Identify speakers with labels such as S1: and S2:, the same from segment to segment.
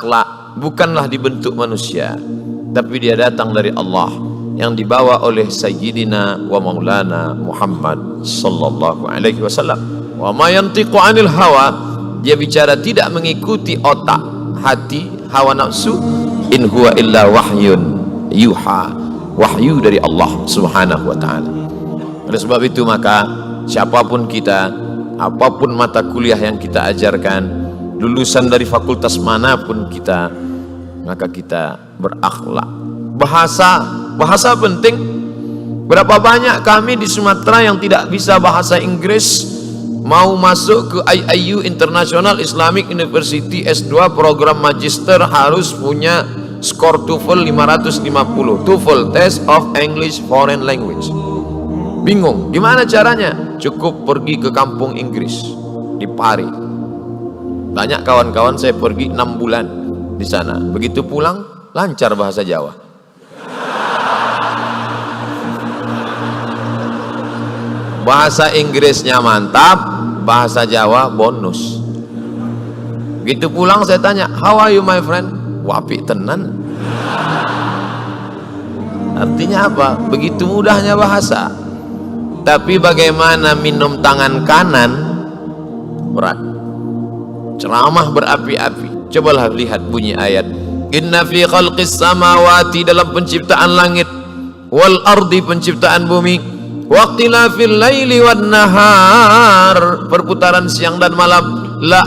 S1: akhlak bukanlah dibentuk manusia, tapi dia datang dari Allah yang dibawa oleh Sayyidina wa Maulana Muhammad sallallahu alaihi wasallam. Wa ma yantiqu 'anil hawa, dia bicara tidak mengikuti otak, hati, hawa nafsu. In huwa illa wahyun yuha, wahyu dari Allah subhanahu wa ta'ala. Oleh sebab itu maka siapapun kita, apapun mata kuliah yang kita ajarkan, lulusan dari fakultas manapun kita, maka kita berakhlak. Bahasa penting. Berapa banyak kami di Sumatera yang tidak bisa bahasa Inggris, mau masuk ke IIU International Islamic University S2 program magister harus punya skor TOEFL 550, TOEFL Test of English Foreign Language. Bingung gimana caranya? Cukup pergi ke kampung Inggris di Pari. Banyak kawan-kawan saya pergi 6 bulan di sana. Begitu pulang lancar bahasa Jawa. Bahasa Inggrisnya mantap, bahasa Jawa bonus. Begitu pulang saya tanya, how are you my friend? Wapi tenan. Artinya apa? Begitu mudahnya bahasa. Tapi bagaimana minum tangan kanan? Berat. Ceramah berapi-api. Cobalah lihat bunyi ayat. Inna fi khalqis samawati, dalam penciptaan langit, wal ardi, penciptaan bumi, waqtilafil laili wan nahar, perputaran siang dan malam, la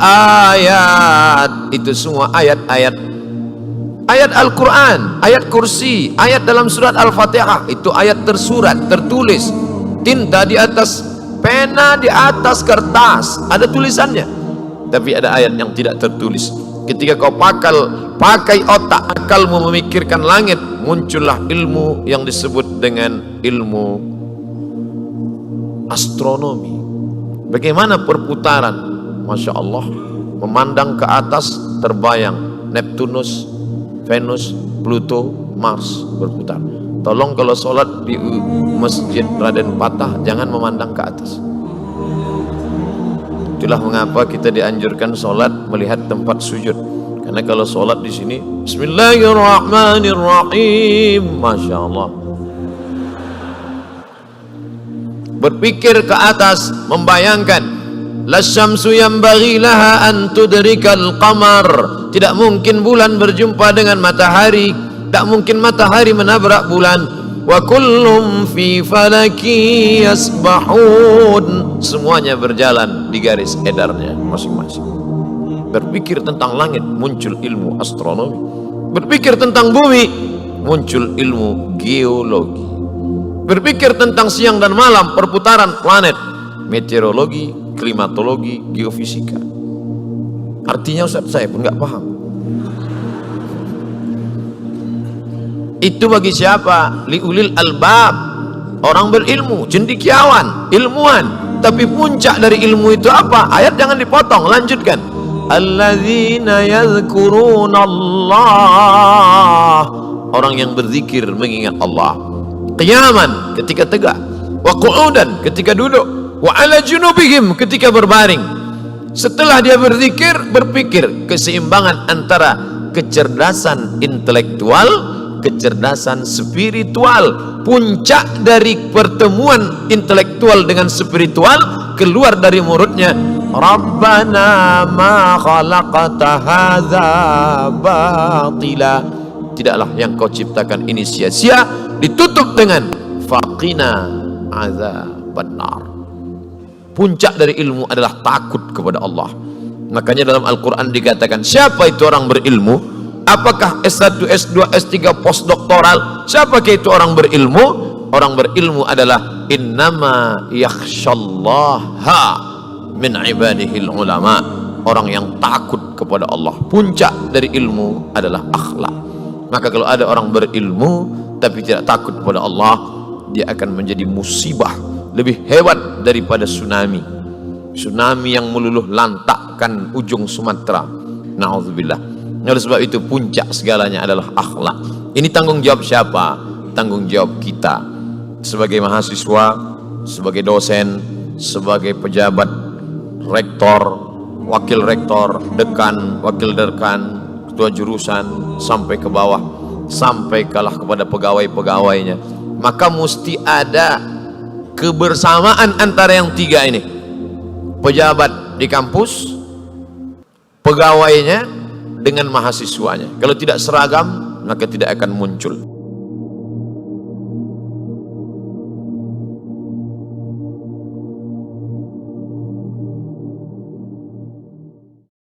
S1: ayat, itu semua ayat-ayat. Ayat Al-Quran, ayat kursi, ayat dalam surat Al-Fatihah, itu ayat tersurat, tertulis, tinta di atas, pena di atas kertas, ada tulisannya. Tapi ada ayat yang tidak tertulis. Ketika kau pakai otak akalmu memikirkan langit, muncullah ilmu yang disebut dengan ilmu astronomi. Bagaimana perputaran, Masya Allah, memandang ke atas terbayang Neptunus, Venus, Pluto, Mars berputar. Tolong kalau sholat di Masjid Raden Patah jangan memandang ke atas. Itulah mengapa kita dianjurkan sholat melihat tempat sujud. Karena kalau sholat di sini, Bismillahirrahmanirrahim, Masya Allah. Berpikir ke atas, membayangkan, lasyamsu yanbaghi laha an tudrikal qamar, tidak mungkin bulan berjumpa dengan matahari, tak mungkin matahari menabrak bulan. Wa kullum fi falaki yasbahun, semuanya berjalan di garis edarnya masing-masing. Berpikir tentang langit, muncul ilmu astronomi. Berpikir tentang bumi, muncul ilmu geologi. Berpikir tentang siang dan malam, perputaran planet, meteorologi, klimatologi, geofisika. Artinya Ustaz, saya pun nggak paham. Itu bagi siapa? Liulil albab, orang berilmu, cendekiawan, ilmuwan. Tapi puncak dari ilmu itu apa? Ayat jangan dipotong, lanjutkan. Alladzina yadhkuruna Allah, orang yang berzikir mengingat Allah. Qiyaman, ketika tegak. Wa qu'udan, ketika duduk. Wa ala junubihim, ketika berbaring. Setelah dia berzikir, berpikir, keseimbangan antara kecerdasan intelektual, kecerdasan spiritual. Puncak dari pertemuan intelektual dengan spiritual keluar dari mulutnya, Rabbana ma khalaqta hadza batila, tidaklah yang kau ciptakan ini sia-sia. Ditutup dengan faqina azabannar. Puncak dari ilmu adalah takut kepada Allah. Makanya dalam Al-Quran dikatakan, siapa itu orang berilmu? Apakah S1, S2, S3, postdoktoral? Siapakah itu orang berilmu? Orang berilmu adalah innama yakhshallaha min ibadihil ulama, orang yang takut kepada Allah. Puncak dari ilmu adalah akhlak. Maka kalau ada orang berilmu tapi tidak takut kepada Allah, dia akan menjadi musibah lebih hebat daripada tsunami. Tsunami yang meluluh lantakkan ujung Sumatera. Na'udzubillah. Oleh sebab itu puncak segalanya adalah akhlak. Ini tanggung jawab siapa? Tanggung jawab kita sebagai mahasiswa, sebagai dosen, sebagai pejabat, rektor, wakil rektor, dekan, wakil dekan, ketua jurusan sampai ke bawah, sampai kalah kepada pegawai-pegawainya. Maka mesti ada kebersamaan antara yang tiga ini: pejabat di kampus, pegawainya, dengan mahasiswanya. Kalau tidak seragam, maka tidak akan muncul.